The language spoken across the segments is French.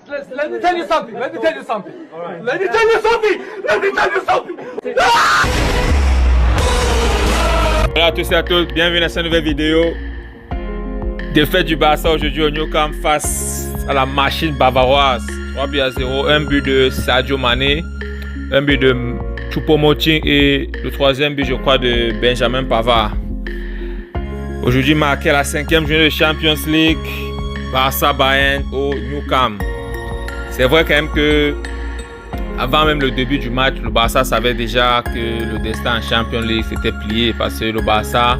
Let me tell you something. Let me tell you something. Let me tell you something. Let me tell you something. Voilà à tous et à toutes, bienvenue dans cette nouvelle vidéo. Défaite du Barça aujourd'hui au Nou Camp face à la machine bavaroise. 3-0, un but de Sadio Mané, un but de Choupo-Moting et le troisième but, je crois, de Benjamin Pavard. Aujourd'hui marqué la 5e journée de Champions League, Barça-Bayern au Nou Camp. C'est vrai quand même que avant même le début du match, le Barça savait déjà que le destin en Champions League s'était plié parce que le Barça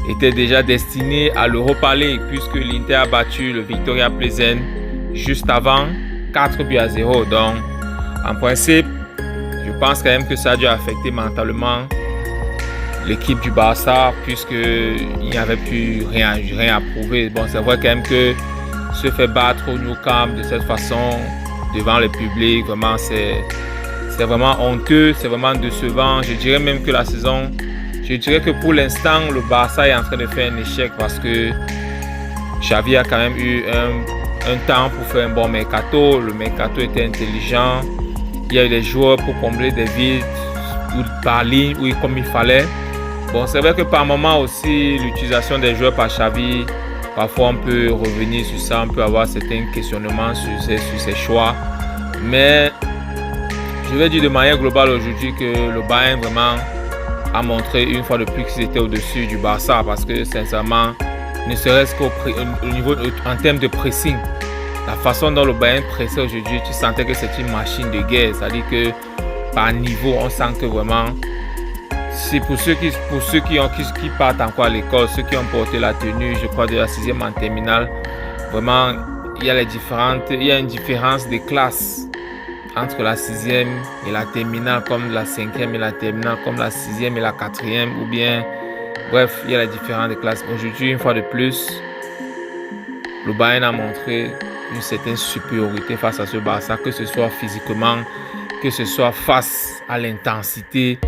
était déjà destiné à l'Europa League puisque l'Inter a battu le Victoria Plzen juste avant 4-0. Donc en principe, je pense quand même que ça a dû affecter mentalement l'équipe du Barça puisqu'il n'y avait plus rien à prouver. Bon, c'est vrai quand même que se faire battre au Nou Camp de cette façon devant le public, vraiment c'est vraiment honteux, c'est vraiment décevant. Je dirais même que la saison, je dirais que pour l'instant le Barça est en train de faire un échec parce que Xavi a quand même eu un temps pour faire un bon mercato. Le mercato était intelligent, il y a eu des joueurs pour combler des vides par ligne ou comme il fallait. Bon, c'est vrai que par moment aussi l'utilisation des joueurs par Xavi, parfois on peut revenir sur ça, on peut avoir certains questionnements sur ses choix. Mais je vais dire de manière globale aujourd'hui que le Bayern vraiment a montré une fois de plus qu'ils étaient au-dessus du Barça. Parce que sincèrement, ne serait-ce qu'au niveau en termes de pressing, la façon dont le Bayern pressait aujourd'hui, tu sentais que c'est une machine de guerre. C'est-à-dire que par niveau, on sent que vraiment, c'est pour ceux qui partent encore à l'école, ceux qui ont porté la tenue, je crois, de la 6e en terminale, vraiment, il y a une différence de classe entre la 6e et la terminale, comme la 5e et la terminale, comme la 6e et la 4e, ou bien, bref, il y a la différence de classe. Aujourd'hui, une fois de plus, le Bayern a montré une certaine supériorité face à ce Barça, que ce soit physiquement, que ce soit face à l'intensité,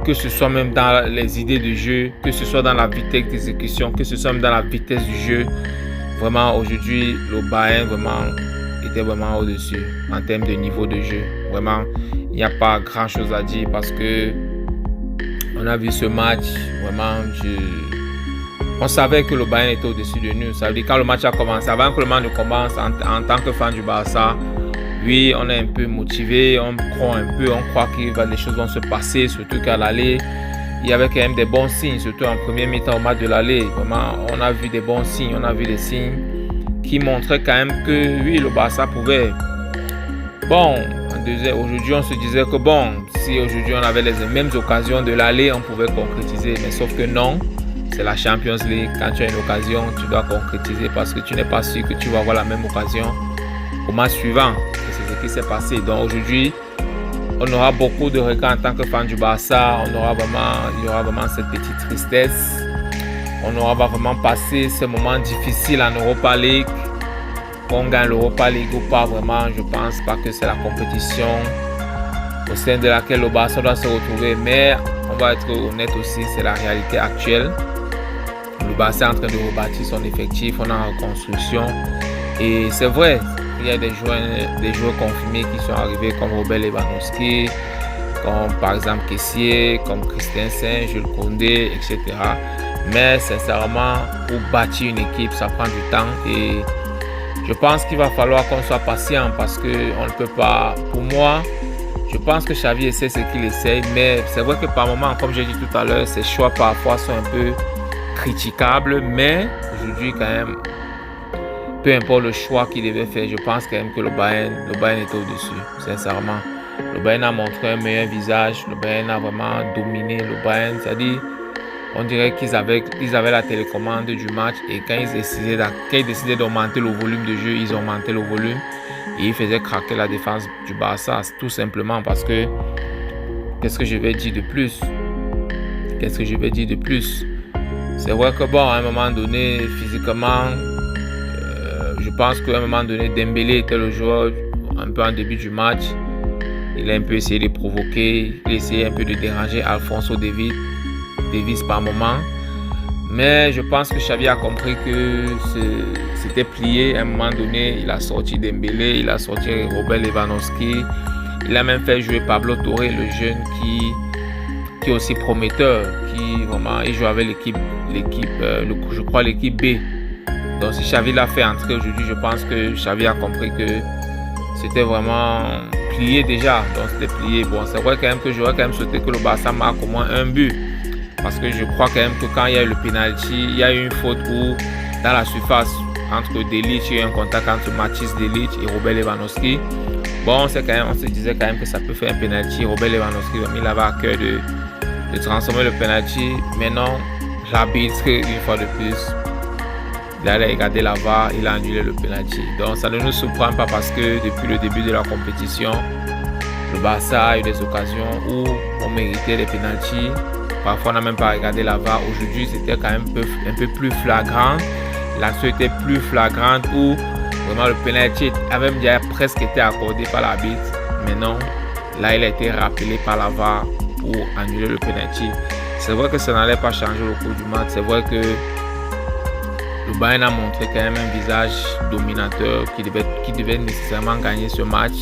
que ce soit même dans les idées de jeu, que ce soit dans la vitesse d'exécution, que ce soit même dans la vitesse du jeu. Vraiment, aujourd'hui, le Bayern était vraiment au-dessus en termes de niveau de jeu. Vraiment, il n'y a pas grand-chose à dire parce que on a vu ce match, vraiment, on savait que le Bayern était au-dessus de nous. Ça veut dire quand le match a commencé, avant que le match ne commence, en tant que fan du Barça, oui, on est un peu motivé, on croit un peu, on croit que les choses vont se passer, surtout qu'à l'aller, il y avait quand même des bons signes, surtout en premier mi-temps au match de l'aller. Vraiment, on a vu des bons signes, on a vu des signes qui montraient quand même que oui, le Barça pouvait. Bon, aujourd'hui, on se disait que bon, si aujourd'hui on avait les mêmes occasions de l'aller, on pouvait concrétiser, mais sauf que non, c'est la Champions League. Quand tu as une occasion, tu dois concrétiser parce que tu n'es pas sûr que tu vas avoir la même occasion au match suivant. C'est ce qui s'est passé. Donc aujourd'hui, on aura beaucoup de regrets en tant que fan du Barça. Il y aura vraiment cette petite tristesse. On aura vraiment passé ce moment difficile en Europa League. Qu'on gagne l'Europa League ou pas, vraiment, je pense pas que c'est la compétition au sein de laquelle le Barça doit se retrouver. Mais on va être honnête aussi, c'est la réalité actuelle. Le Barça est en train de rebâtir son effectif, on est en reconstruction. Et c'est vrai, il y a des joueurs confirmés qui sont arrivés comme Robert Lewandowski, comme par exemple Kessié, comme Christensen, Jules Koundé, etc. Mais sincèrement, pour bâtir une équipe, ça prend du temps et je pense qu'il va falloir qu'on soit patient parce qu'on ne peut pas, pour moi, je pense que Xavi essaie ce qu'il essaie, mais c'est vrai que par moments, comme j'ai dit tout à l'heure, ses choix parfois sont un peu critiquables, mais aujourd'hui quand même, peu importe le choix qu'il devait faire, je pense quand même que le Bayern était au-dessus, sincèrement. Le Bayern a montré un meilleur visage, le Bayern a vraiment dominé le Bayern, c'est-à-dire, on dirait qu'ils avaient la télécommande du match et quand ils décidaient d'augmenter le volume de jeu, ils augmentaient le volume et ils faisaient craquer la défense du Barça, tout simplement parce que, qu'est-ce que je vais dire de plus? C'est vrai que bon, à un moment donné, physiquement, je pense qu'à un moment donné, Dembélé était le joueur un peu en début du match. Il a un peu essayé de provoquer, il a essayé un peu de déranger Alphonso Davies par moment. Mais je pense que Xavi a compris que c'était plié. À un moment donné, il a sorti Dembélé, il a sorti Robert Lewandowski. Il a même fait jouer Pablo Torre, le jeune qui est aussi prometteur, qui vraiment, il joue avec l'équipe, je crois l'équipe B. Donc si Xavi l'a fait entrer aujourd'hui, je pense que Xavi a compris que c'était vraiment plié déjà. Donc c'était plié. Bon, c'est vrai quand même que j'aurais quand même souhaité que le Barça marque au moins un but. Parce que je crois quand même que quand il y a eu le penalty, il y a eu une faute où dans la surface entre Delic, il y a eu un contact entre Mathis Delic et Robert Lewandowski. Bon, on se disait quand même que ça peut faire un penalty. Robert Lewandowski, il avait à cœur de transformer le penalty. Maintenant, l'arbitre, une fois de plus, il allait regarder la VAR, il a annulé le penalty. Donc ça ne nous surprend pas parce que depuis le début de la compétition, le Barça a eu des occasions où on méritait des penaltys. Parfois, on n'a même pas regardé la VAR. Aujourd'hui, c'était quand même un peu plus flagrant. L'action était plus flagrante où vraiment le penalty avait même déjà presque été accordé par l'arbitre. Mais non, là, il a été rappelé par la VAR pour annuler le penalty. C'est vrai que ça n'allait pas changer au cours du match. C'est vrai que le Bayern a montré quand même un visage dominateur qui devait nécessairement gagner ce match.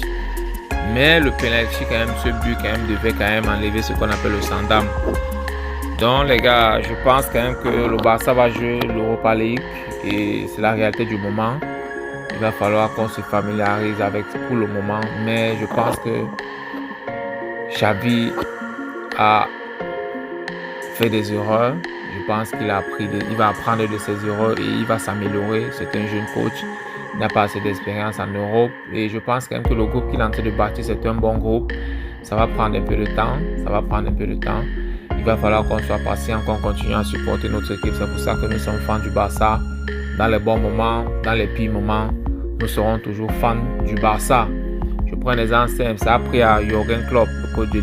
Mais le penalty, quand même, ce but quand même devait quand même enlever ce qu'on appelle le sans dame. Donc les gars, je pense quand même que le Barça va jouer l'Europa League et c'est la réalité du moment. Il va falloir qu'on se familiarise avec pour le moment, mais je pense que Xavi a fait des erreurs. Je pense qu'il va apprendre de ses erreurs et il va s'améliorer. C'est un jeune coach, il n'a pas assez d'expérience en Europe et je pense quand même que le groupe qu'il est en train de bâtir, c'est un bon groupe. Ça va prendre un peu de temps, Il va falloir qu'on soit patient, qu'on continue à supporter notre équipe. C'est pour ça que nous sommes fans du Barça. Dans les bons moments, dans les pires moments, nous serons toujours fans du Barça. Je prends un exemple simple. Ça a pris à Jürgen Klopp, le coach de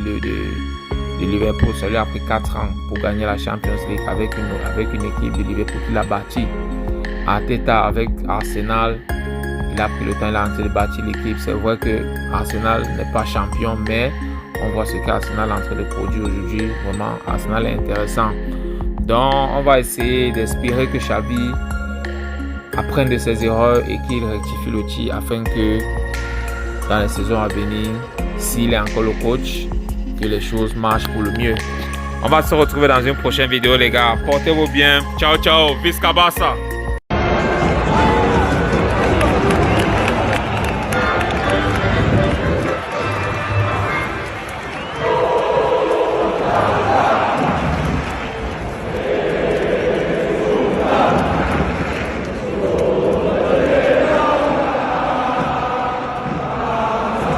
Liverpool. Ça lui a pris 4 ans pour gagner la Champions League avec une équipe de Liverpool qu'il a bâti. Arteta avec Arsenal, il a pris le temps, il a en train de bâtir l'équipe. C'est vrai que Arsenal n'est pas champion, mais on voit ce qu'Arsenal est en train de produire aujourd'hui. Vraiment, Arsenal est intéressant. Donc, on va essayer d'espérer que Xavi apprenne de ses erreurs et qu'il rectifie le tir afin que dans les saisons à venir, s'il est encore le coach, que les choses marchent pour le mieux. On va se retrouver dans une prochaine vidéo, les gars. Portez-vous bien. Ciao, ciao. Visca Barça.